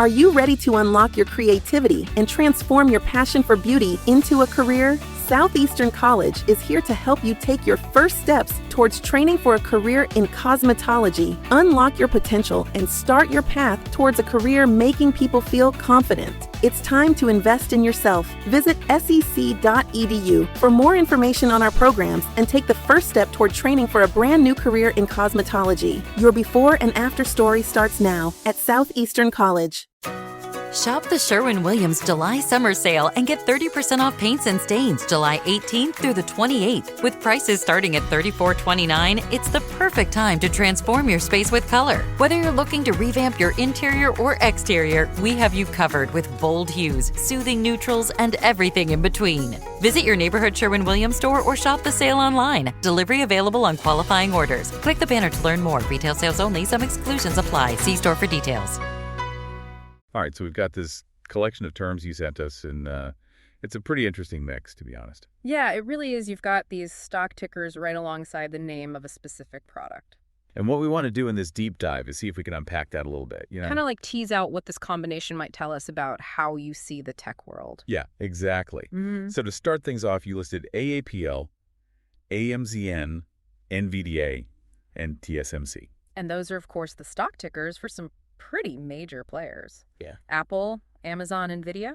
Are you ready to unlock your creativity and transform your passion for beauty into a career? Southeastern College is here to help you take your first steps towards training for a career in cosmetology. Unlock your potential and start your path towards a career making people feel confident. It's time to invest in yourself. Visit sec.edu for more information on our programs and take the first step toward training for a brand new career in cosmetology. Your before and after story starts now at Southeastern College. Shop the Sherwin-Williams July Summer Sale and get 30% off paints and stains July 18th through the 28th. With prices starting at $34.29, it's the perfect time to transform your space with color. Whether you're looking to revamp your interior or exterior, we have you covered with bold hues, soothing neutrals, and everything in between. Visit your neighborhood Sherwin-Williams store or shop the sale online. Delivery available on qualifying orders. Click the banner to learn more. Retail sales only. Some exclusions apply. See store for details. All right, so we've got this collection of terms you sent us, and it's a pretty interesting mix, to be honest. Yeah, it really is. You've got these stock tickers right alongside the name of a specific product. And what we want to do in this deep dive is see if we can unpack that a little bit. Kind of like tease out what this combination might tell us about how you see the tech world. Yeah, exactly. So to start things off, you listed AAPL, AMZN, NVDA, and TSMC. And those are, of course, the stock tickers for some pretty major players. Yeah. Apple, Amazon, NVIDIA.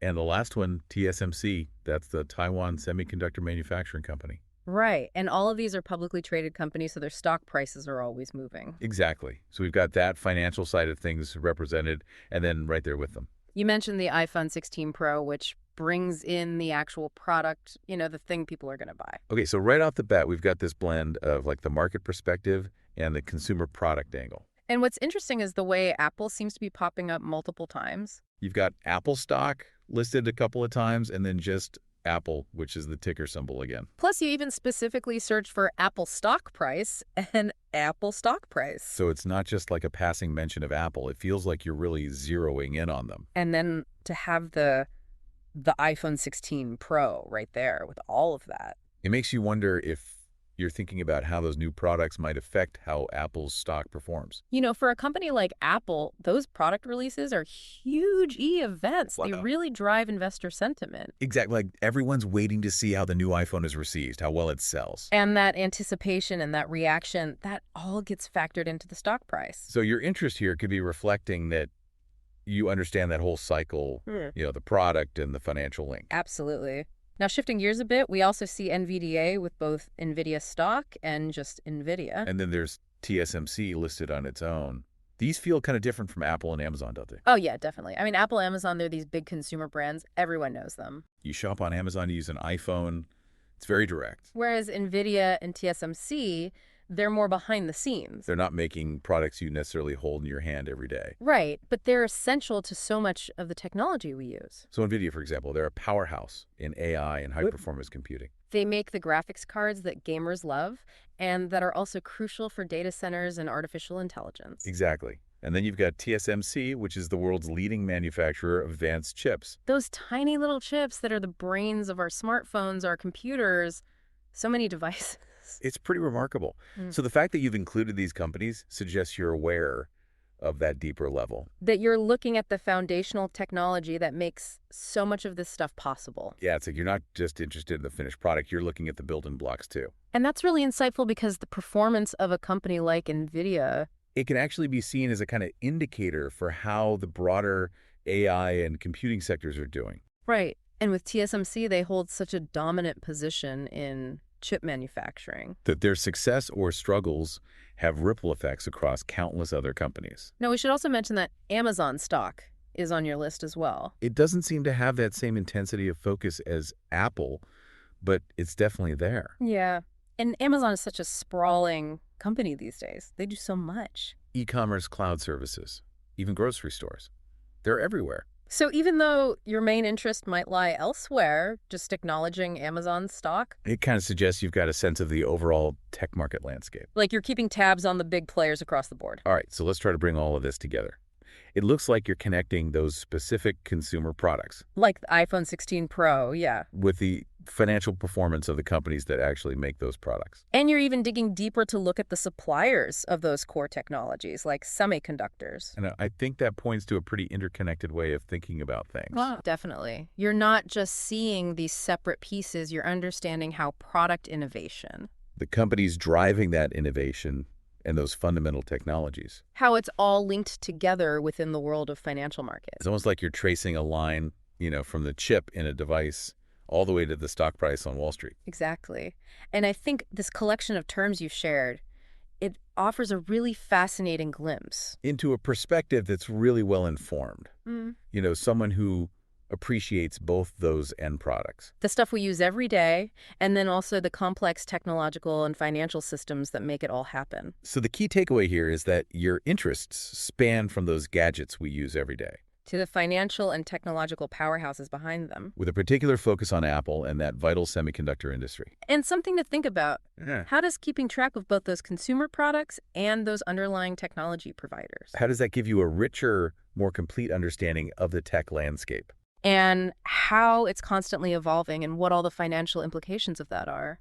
And the last one, TSMC, that's the Taiwan Semiconductor Manufacturing Company. Right. And all of these are publicly traded companies, so their stock prices are always moving. Exactly. So we've got that financial side of things represented, and then right there with them. You mentioned the iPhone 16 Pro, which brings in the actual product, the thing people are going to buy. Okay, so right off the bat, we've got this blend of like the market perspective and the consumer product angle. And what's interesting is the way Apple seems to be popping up multiple times. You've got Apple stock listed a couple of times, and then just Apple, which is the ticker symbol again. Plus, you even specifically search for Apple stock price and Apple stock price. So it's not just like a passing mention of Apple. It feels like you're really zeroing in on them. And then to have the iPhone 16 Pro right there with all of that. It makes you wonder if you're thinking about how those new products might affect how Apple's stock performs. For a company like Apple, those product releases are huge events. Wow. They really drive investor sentiment. Exactly. Like everyone's waiting to see how the new iPhone is received, how well it sells. And that anticipation and that reaction, that all gets factored into the stock price. So your interest here could be reflecting that you understand that whole cycle, the product and the financial link. Absolutely. Now, shifting gears a bit, we also see NVDA with both NVIDIA stock and just NVIDIA. And then there's TSMC listed on its own. These feel kind of different from Apple and Amazon, don't they? Oh, yeah, definitely. I mean, Apple, Amazon, they're these big consumer brands. Everyone knows them. You shop on Amazon, you use an iPhone. It's very direct. Whereas NVIDIA and TSMC, they're more behind the scenes. They're not making products you necessarily hold in your hand every day. Right, but they're essential to so much of the technology we use. So NVIDIA, for example, they're a powerhouse in AI and high-performance computing. They make the graphics cards that gamers love and that are also crucial for data centers and artificial intelligence. Exactly. And then you've got TSMC, which is the world's leading manufacturer of advanced chips. Those tiny little chips that are the brains of our smartphones, our computers, so many devices. It's pretty remarkable. So the fact that you've included these companies suggests you're aware of that deeper level. That you're looking at the foundational technology that makes so much of this stuff possible. Yeah, it's like you're not just interested in the finished product, you're looking at the building blocks too. And that's really insightful because the performance of a company like NVIDIA, it can actually be seen as a kind of indicator for how the broader AI and computing sectors are doing. Right. And with TSMC, they hold such a dominant position in chip manufacturing. That their success or struggles have ripple effects across countless other companies. Now, we should also mention that Amazon stock is on your list as well. It doesn't seem to have that same intensity of focus as Apple, but it's definitely there. Yeah. And Amazon is such a sprawling company these days. They do so much. E-commerce, cloud services, even grocery stores. They're everywhere. So even though your main interest might lie elsewhere, just acknowledging Amazon's stock? It kind of suggests you've got a sense of the overall tech market landscape. Like you're keeping tabs on the big players across the board. All right, so let's try to bring all of this together. It looks like you're connecting those specific consumer products. Like the iPhone 16 Pro, yeah. With the financial performance of the companies that actually make those products. And you're even digging deeper to look at the suppliers of those core technologies, like semiconductors. And I think that points to a pretty interconnected way of thinking about things. Wow. Definitely. You're not just seeing these separate pieces, you're understanding how product innovation, The companies driving that innovation and those fundamental technologies. how it's all linked together within the world of financial markets. It's almost like you're tracing a line, from the chip in a device all the way to the stock price on Wall Street. Exactly. And I think this collection of terms you shared, it offers a really fascinating glimpse Into a perspective that's really well informed. Someone who appreciates both those end products. the stuff we use every day, and then also the complex technological and financial systems that make it all happen. So the key takeaway here is that your interests span from those gadgets we use every day, To the financial and technological powerhouses behind them. with a particular focus on Apple and that vital semiconductor industry. And something to think about. Yeah. How does keeping track of both those consumer products and those underlying technology providers? How does that give you a richer, more complete understanding of the tech landscape? And how it's constantly evolving and what all the financial implications of that are.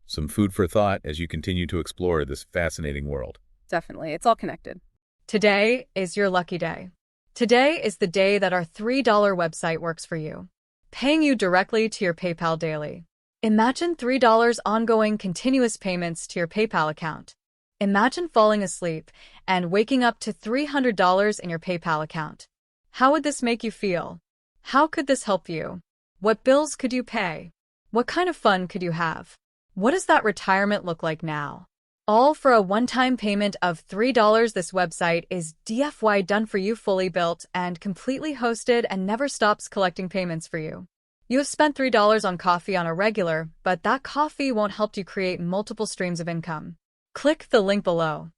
Some food for thought as you continue to explore this fascinating world. Definitely. It's all connected. Today is your lucky day. Today is the day that our $3 website works for you, paying you directly to your PayPal daily. Imagine $3 ongoing continuous payments to your PayPal account. Imagine falling asleep and waking up to $300 in your PayPal account. How would this make you feel? How could this help you? What bills could you pay? What kind of fun could you have? What does that retirement look like now? All for a one-time payment of $3. This website is DFY done for you, fully built and completely hosted, and never stops collecting payments for you. You have spent $3 on coffee on a regular, but that coffee won't help you create multiple streams of income. Click the link below.